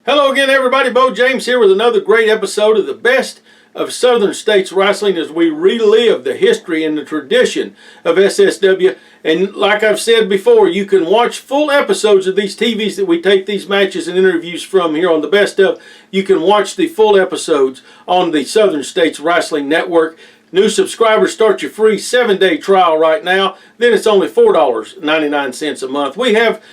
Hello again, everybody. Bo James here with another great episode of the Best of Southern States Wrestling as we relive the history and the tradition of SSW. And like I've said before, you can watch full episodes of these TVs that we take these matches and interviews from here on the Best of. You can watch the full episodes on the Southern States Wrestling Network. New subscribers start your free 7-day trial right now. Then it's only $4.99 a month. We have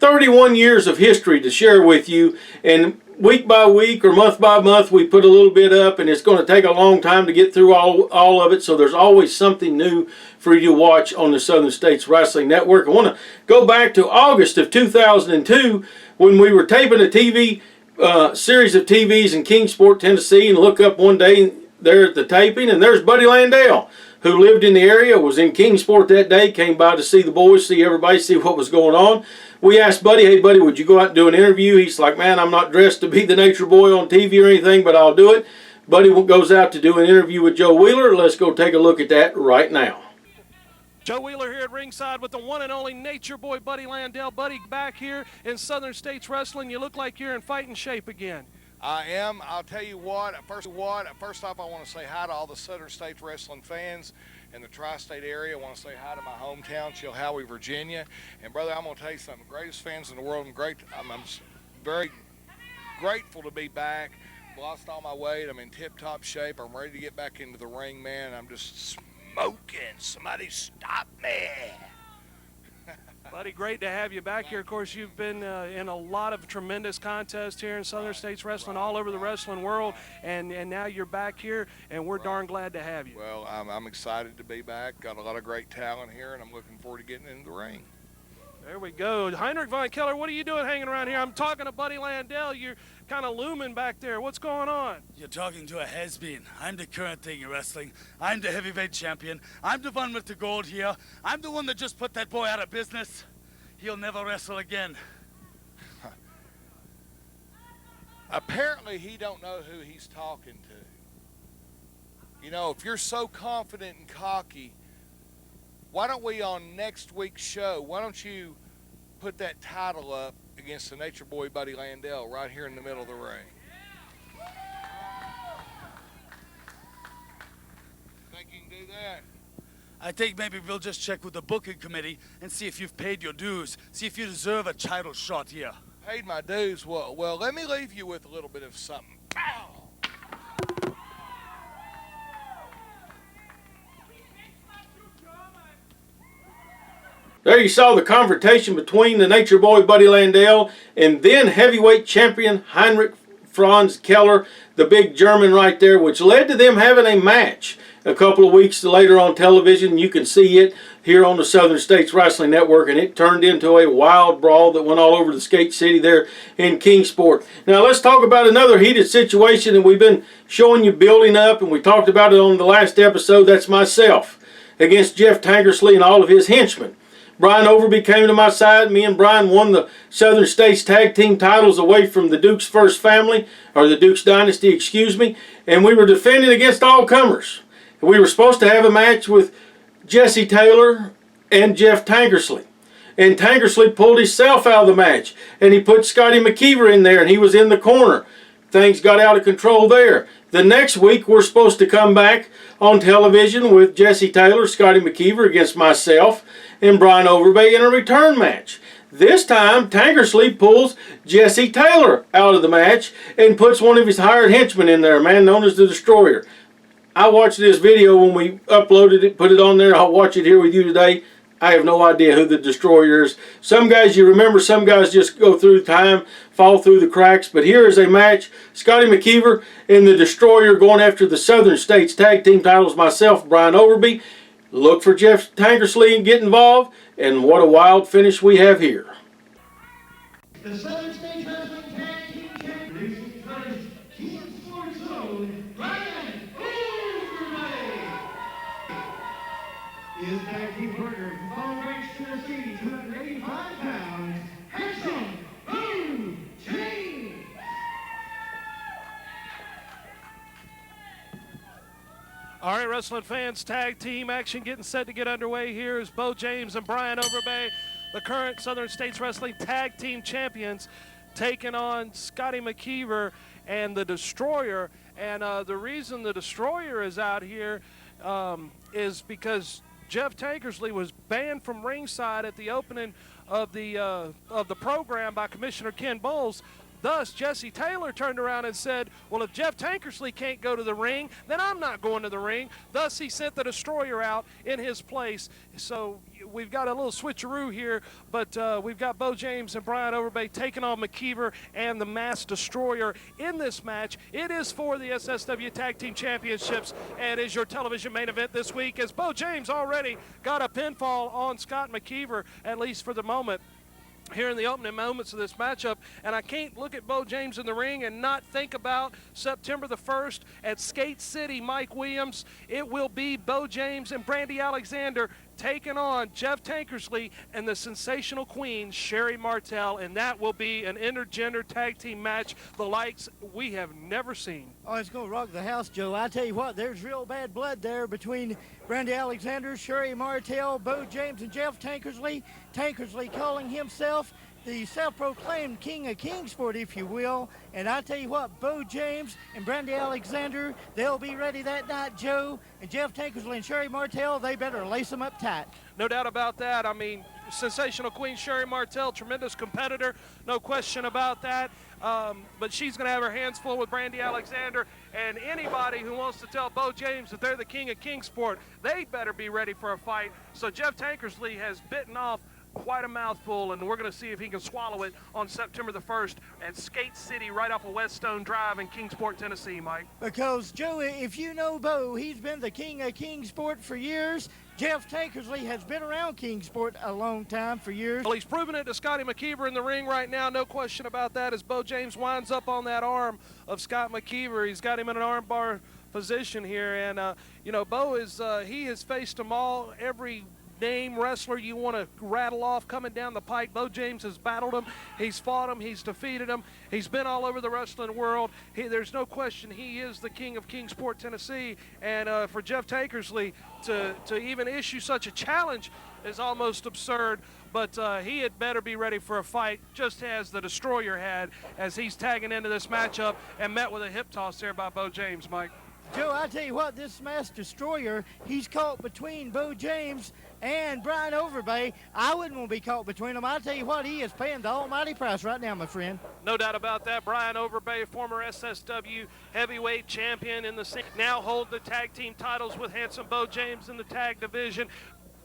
31 years of history to share with you, and week by week or month by month we put a little bit up, and it's going to take a long time to get through all of it, so there's always something new for you to watch on the Southern States Wrestling Network. I want to go back to August of 2002 when we were taping a TV series of TVs in Kingsport, Tennessee, and look up one day there at the taping, and there's Buddy Landell, who lived in the area, was in Kingsport that day, came by to see the boys, see everybody, see what was going on. We asked Buddy, hey Buddy, would you go out and do an interview? He's like, man, I'm not dressed to be the Nature Boy on TV or anything, but I'll do it. Buddy goes out to do an interview with Joe Wheeler. Let's go take a look at that right now. Joe Wheeler here at ringside with the one and only Nature Boy, Buddy Landell. Buddy, back here in Southern States Wrestling, you look like you're in fighting shape again. I am. I'll tell you what. First off, I want to say hi to all the Southern States Wrestling fans in the tri-state area. I want to say hi to my hometown, Chilhowie, Virginia. And brother, I'm going to tell you something. Greatest fans in the world. I'm very grateful to be back. Lost all my weight. I'm in tip-top shape. I'm ready to get back into the ring, man. I'm just smoking. Somebody stop me. Buddy, great to have you back here. Of course, you've been in a lot of tremendous contests here in Southern States Wrestling, all over the wrestling world, and now you're back here, and we're darn glad to have you. Well, I'm excited to be back. Got a lot of great talent here, and I'm looking forward to getting into the ring. There we go. Heinrich Von Keller, what are you doing hanging around here? I'm talking to Buddy Landell. You're kind of looming back there. What's going on? You're talking to a has-been. I'm the current thing in wrestling. I'm the heavyweight champion. I'm the one with the gold here. I'm the one that just put that boy out of business. He'll never wrestle again. Apparently, he don't know who he's talking to. You know, if you're so confident and cocky, why don't we on next week's show, why don't you put that title up against the Nature Boy, Buddy Landell, right here in the middle of the ring? Think you can do that? I think maybe we'll just check with the booking committee and see if you've paid your dues. See if you deserve a title shot here. Paid my dues? Well, let me leave you with a little bit of something. Pow! There you saw the confrontation between the Nature Boy, Buddy Landell, and then heavyweight champion Heinrich Franz Keller, the big German right there, which led to them having a match a couple of weeks later on television. You can see it here on the Southern States Wrestling Network, and it turned into a wild brawl that went all over the skate city there in Kingsport. Now let's talk about another heated situation that we've been showing you building up, and we talked about it on the last episode. That's myself against Jeff Tankersley and all of his henchmen. Brian Overby came to my side. Me and Brian won the Southern States Tag Team titles away from the Duke's First Family, or the Duke's Dynasty, excuse me, and we were defending against all comers. We were supposed to have a match with Jesse Taylor and Jeff Tankersley. And Tankersley pulled himself out of the match, and he put Scotty McKeever in there, and he was in the corner. Things got out of control there. The next week, we're supposed to come back on television with Jesse Taylor, Scotty McKeever against myself, and Brian Overby in a return match. This time, Tankersley pulls Jesse Taylor out of the match and puts one of his hired henchmen in there, a man known as the Destroyer. I watched this video when we uploaded it, put it on there. I'll watch it here with you today. I have no idea who the Destroyer is. Some guys you remember, some guys just go through time, fall through the cracks. But here is a match. Scotty McKeever and the Destroyer going after the Southern States Tag Team titles. Myself, Brian Overby. Look for Jeff Tankersley and get involved. And what a wild finish we have here. The Southern States Wrestling Tag Team Champions versus Kingsport Zone, Brian Overby. His tag team partner, Fall Ranch, Tennessee, 285 pounds, Handsome Boom James. All right, wrestling fans, tag team action getting set to get underway here is Bo James and Brian Overby, the current Southern States Wrestling Tag Team Champions, taking on Scotty McKeever and the Destroyer. And the reason the Destroyer is out here is because Jeff Tankersley was banned from ringside at the opening of the program by Commissioner Ken Bowles. Thus, Jesse Taylor turned around and said, well, if Jeff Tankersley can't go to the ring, then I'm not going to the ring. Thus, he sent the Destroyer out in his place. So we've got a little switcheroo here, but we've got Bo James and Brian Overbay taking on McKeever and the Masked Destroyer in this match. It is for the SSW Tag Team Championships and is your television main event this week, as Bo James already got a pinfall on Scott McKeever, at least for the moment, here in the opening moments of this matchup. And I can't look at Bo James in the ring and not think about September the 1st at Skate City, Mike Williams. It will be Bo James and Brandy Alexander taking on Jeff Tankersley and the Sensational Queen, Sherry Martel, and that will be an intergender tag team match, the likes we have never seen. Oh, it's going to rock the house, Joe. I tell you what, there's real bad blood there between Brandy Alexander, Sherry Martel, Bo James, and Jeff Tankersley. Tankersley calling himself the self-proclaimed King of Kingsport, if you will. And I tell you what, Bo James and Brandy Alexander, they'll be ready that night, Joe. And Jeff Tankersley and Sherry Martel, they better lace them up tight. No doubt about that. I mean, Sensational Queen Sherry Martel, tremendous competitor, no question about that. But she's going to have her hands full with Brandy Alexander. And anybody who wants to tell Bo James that they're the King of Kingsport, they better be ready for a fight. So Jeff Tankersley has bitten off quite a mouthful, and we're going to see if he can swallow it on September the 1st at Skate City, right off of Whetstone Drive in Kingsport, Tennessee, Mike. Because, Joe, if you know Bo, he's been the King of Kingsport for years. Jeff Tankersley has been around Kingsport a long time, for years. Well, he's proven it to Scotty McKeever in the ring right now, no question about that, as Bo James winds up on that arm of Scott McKeever. He's got him in an arm bar position here, and, you know, Bo is, he has faced them all, every name wrestler you want to rattle off coming down the pike. Bo James has battled him. He's fought him. He's defeated him. He's been all over the wrestling world. There's no question he is the King of Kingsport, Tennessee. And for Jeff Tankersley to even issue such a challenge is almost absurd. But he had better be ready for a fight, just as the Destroyer had, as he's tagging into this matchup and met with a hip toss there by Bo James, Mike. Joe, I tell you what, this Masked Destroyer, he's caught between Bo James and Brian Overbay. I wouldn't want to be caught between them. I tell you what, he is paying the almighty price right now, my friend. No doubt about that. Brian Overbay, former SSW heavyweight champion in the scene, now hold the tag team titles with Handsome Bo James in the tag division.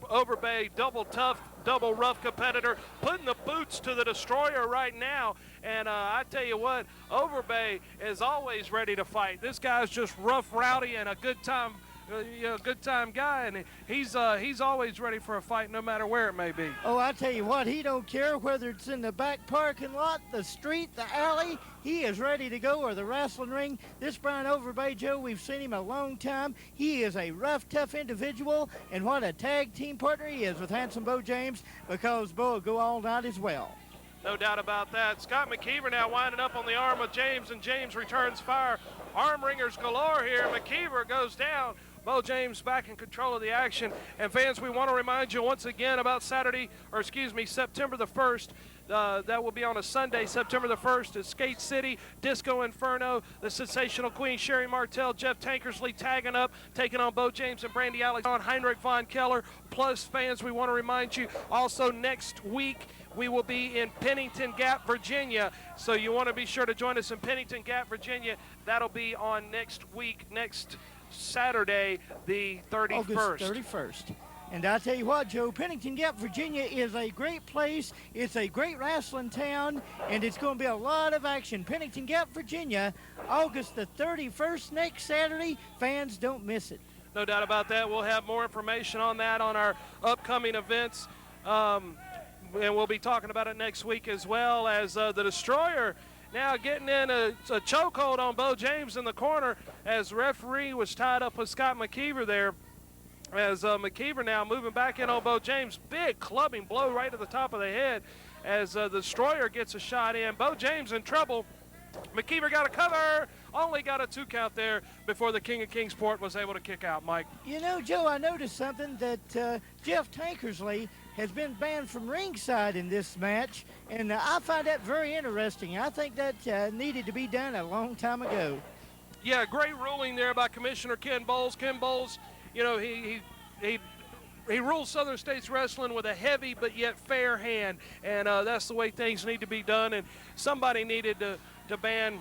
Overbay, double tough, double rough competitor, putting the boots to the Destroyer right now. And I tell you what, Overbay is always ready to fight. This guy's just rough, rowdy, and a good time guy, and he's always ready for a fight, no matter where it may be. Oh, I tell you what, he don't care whether it's in the back parking lot, the street, the alley. He is ready to go, or the wrestling ring. This Brian Overbay, Joe, we've seen him a long time. He is a rough, tough individual, and what a tag team partner he is with Handsome Bo James, because Bo will go all night as well. No doubt about that. Scott McKeever now winding up on the arm of James, and James returns fire. Arm ringers galore here. McKeever goes down. Bo James back in control of the action. And fans, we want to remind you once again about September the 1st. That will be on a Sunday, September the 1st at Skate City, Disco Inferno. The Sensational Queen, Sherry Martel, Jeff Tankersley tagging up, taking on Bo James and Brandy Alexander, Heinrich Von Keller. Plus, fans, we want to remind you also next week, we will be in Pennington Gap, Virginia. So you want to be sure to join us in Pennington Gap, Virginia. That'll be on next Saturday, the 31st. August 31st. And I tell you what, Joe, Pennington Gap, Virginia is a great place. It's a great wrestling town, and it's going to be a lot of action. Pennington Gap, Virginia, August the 31st, next Saturday. Fans, don't miss it. No doubt about that. We'll have more information on that on our upcoming events. And we'll be talking about it next week, as well as the Destroyer now getting in a chokehold on Bo James in the corner, as referee was tied up with Scott McKeever there. As McKeever now moving back in on Bo James. Big clubbing blow right to the top of the head as the Destroyer gets a shot in. Bo James in trouble. McKeever got a cover. Only got a 2 count there before the King of Kingsport was able to kick out, Mike. You know, Joe, I noticed something that Jeff Tankersley has been banned from ringside in this match, and I find that very interesting. I think that needed to be done a long time ago. Yeah, great ruling there by Commissioner Ken Bowles. Ken Bowles, you know, he rules Southern States Wrestling with a heavy but yet fair hand, and that's the way things need to be done. And somebody needed to ban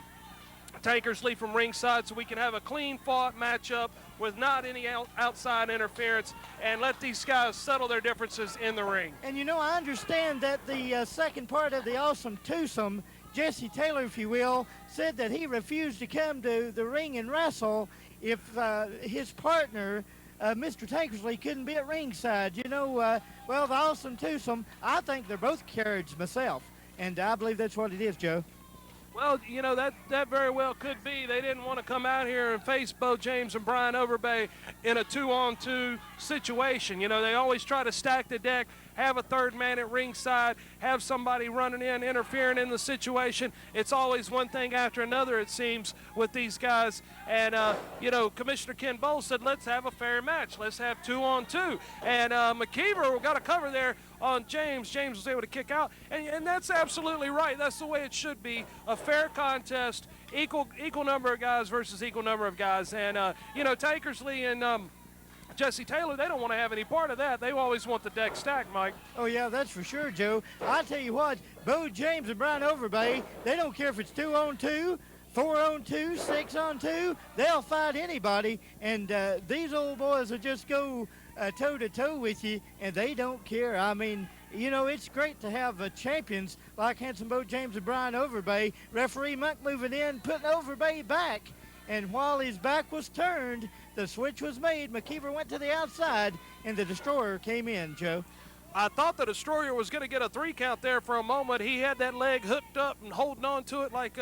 Tankersley from ringside so we can have a clean fought matchup with not any outside interference, and let these guys settle their differences in the ring. And you know, I understand that the second part of the Awesome Twosome, Jesse Taylor, if you will, said that he refused to come to the ring and wrestle if his partner, Mr. Tankersley, couldn't be at ringside. You know, well, the Awesome Twosome, I think they're both carriage myself, and I believe that's what it is, Joe. Well, you know, that very well could be. They didn't want to come out here and face Bo James and Brian Overbay in a 2-on-2 situation. You know, they always try to stack the deck, have a third man at ringside, have somebody running in, interfering in the situation. It's always one thing after another, it seems, with these guys. And, you know, Commissioner Ken Bowles said, let's have a fair match. Let's have 2-on-2. And McKeever got a cover there on James. James was able to kick out. And that's absolutely right. That's the way it should be. A fair contest, equal number of guys versus equal number of guys. And, you know, Tankersley and Jesse Taylor, they don't want to have any part of that. They always want the deck stacked, Mike. Oh, yeah, that's for sure, Joe. I tell you what, Bo James and Brian Overbay, they don't care if it's 2-on-2, 4-on-2, 6-on-2. They'll fight anybody, and these old boys will just go toe-to-toe with you, and they don't care. I mean, you know, it's great to have champions like Handsome Bo James and Brian Overbay. Referee Monk moving in, putting Overbay back. And while his back was turned, the switch was made. McKeever went to the outside, and the Destroyer came in, Joe. I thought the Destroyer was going to get a 3 count there for a moment. He had that leg hooked up and holding on to it like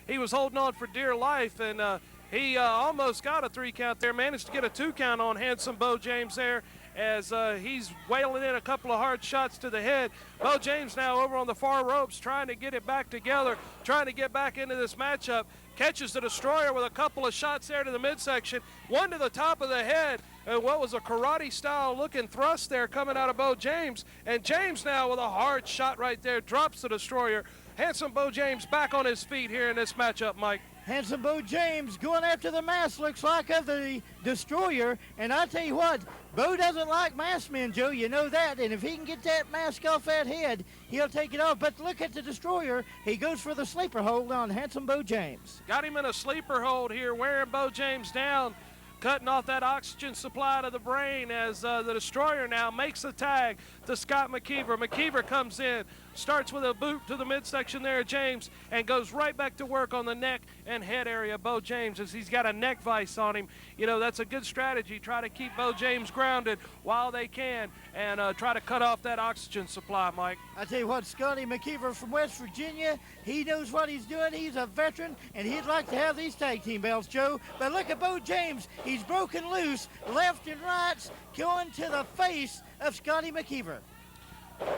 he was holding on for dear life, and he almost got a 3 count there, managed to get a 2 count on Handsome Bo James there as he's wailing in a couple of hard shots to the head. Bo James now over on the far ropes trying to get it back together, trying to get back into this matchup. Catches the Destroyer with a couple of shots there to the midsection, one to the top of the head, and what was a karate-style looking thrust there coming out of Bo James. And James now with a hard shot right there drops the Destroyer. Handsome Bo James back on his feet here in this matchup, Mike. Handsome Bo James going after the mask, looks like, of the Destroyer. And I tell you what, Bo doesn't like masked men, Joe. You know that. And if he can get that mask off that head, he'll take it off. But look at the Destroyer. He goes for the sleeper hold on Handsome Bo James. Got him in a sleeper hold here, wearing Bo James down, cutting off that oxygen supply to the brain as the Destroyer now makes the tag to Scott McKeever. McKeever comes in, starts with a boot to the midsection there of James, and goes right back to work on the neck and head area of Bo James as he's got a neck vise on him. You know, that's a good strategy. Try to keep Bo James grounded while they can and try to cut off that oxygen supply, Mike. I tell you what, Scotty McKeever from West Virginia, he knows what he's doing. He's a veteran, and he'd like to have these tag team belts, Joe. But look at Bo James. He's broken loose, left and right, going to the face of Scotty McKeever.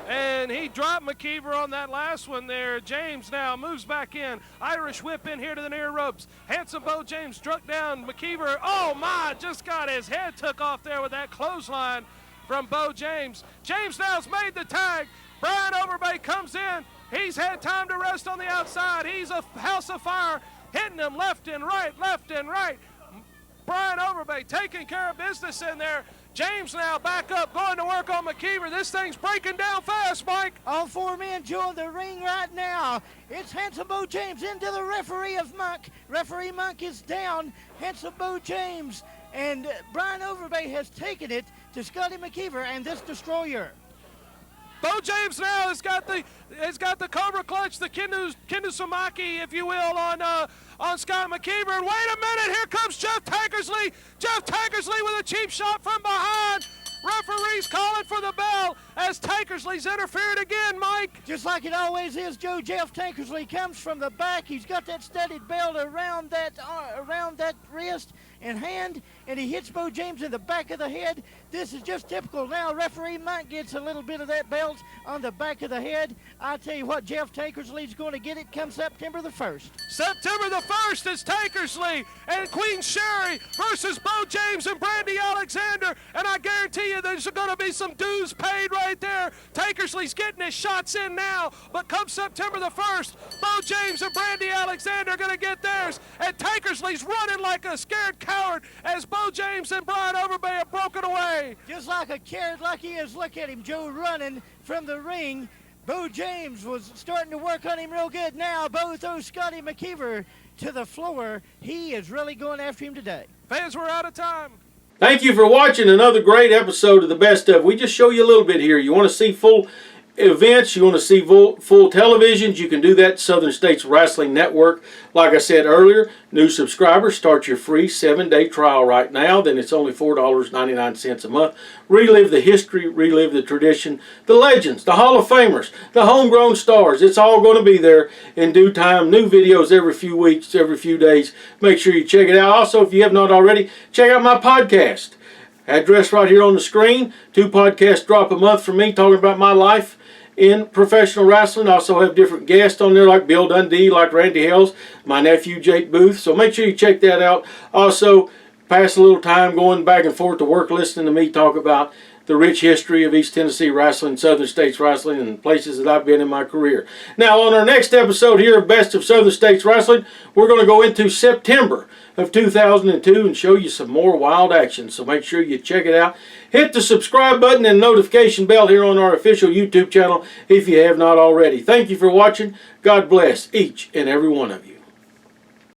And he dropped McKeever on that last one there. James now moves back in. Irish whip in here to the near ropes. Handsome Bo James struck down McKeever. Oh my, just got his head took off there with that clothesline from Bo James. James now's made the tag. Brian Overbay comes in. He's had time to rest on the outside. He's a house of fire, hitting him left and right, left and right. Brian Overbay taking care of business in there. James now back up, going to work on McKeever. This thing's breaking down fast, Mike. All 4 men join the ring right now. It's Handsome Bo James into the referee of Monk. Referee Monk is down. Handsome Bo James and Brian Overbay has taken it to Scotty McKeever and this Destroyer. Bo James now has got the Cobra Clutch, the Kendo Samaki, if you will, on Scott McKeever. And wait a minute, here comes Jeff Tankersley. Jeff Tankersley with a cheap shot from behind. Referee's calling for the bell as Tankersley's interfered again, Mike. Just like it always is, Joe. Jeff Tankersley comes from the back. He's got that studded belt around that wrist and hand, and he hits Bo James in the back of the head. This is just typical. Now referee Mike gets a little bit of that belt on the back of the head. I tell you what, Jeff Tankersley's going to get it come September the 1st. September the 1st is Tankersley and Queen Sherry versus Bo James and Brandy Alexander, and I guarantee you there's going to be some dues paid right right there. Tankersley's getting his shots in now, but come September the 1st, Bo James and Brandy Alexander are going to get theirs, and Tankersley's running like a scared coward as Bo James and Brian Overbay have broken away. Just like a carrot like he is. Look at him, Joe, running from the ring. Bo James was starting to work on him real good. Now Bo throws Scotty McKeever to the floor. He is really going after him today. Fans, we're out of time. Thank you for watching another great episode of The Best Of. We just show you a little bit here. You want to see full events, you want to see full televisions, you can do that at Southern States Wrestling Network. Like I said earlier, new subscribers, start your free 7-day trial right now. Then it's only $4.99 a month. Relive the history, relive the tradition, the legends, the Hall of Famers, the homegrown stars. It's all going to be there in due time. New videos every few weeks, every few days. Make sure you check it out. Also, if you have not already, check out my podcast. Address right here on the screen. 2 podcasts drop a month from me talking about my life in professional wrestling. I also have different guests on there like Bill Dundee, like Randy Hells, my nephew Jake Booth. So make sure you check that out. Also, pass a little time going back and forth to work listening to me talk about the rich history of East Tennessee wrestling, Southern States wrestling, and places that I've been in my career. Now, on our next episode here of Best of Southern States Wrestling, we're going to go into September of 2002 and show you some more wild action. So make sure you check it out. Hit the subscribe button and notification bell here on our official YouTube channel if you have not already. Thank you for watching. God bless each and every one of you.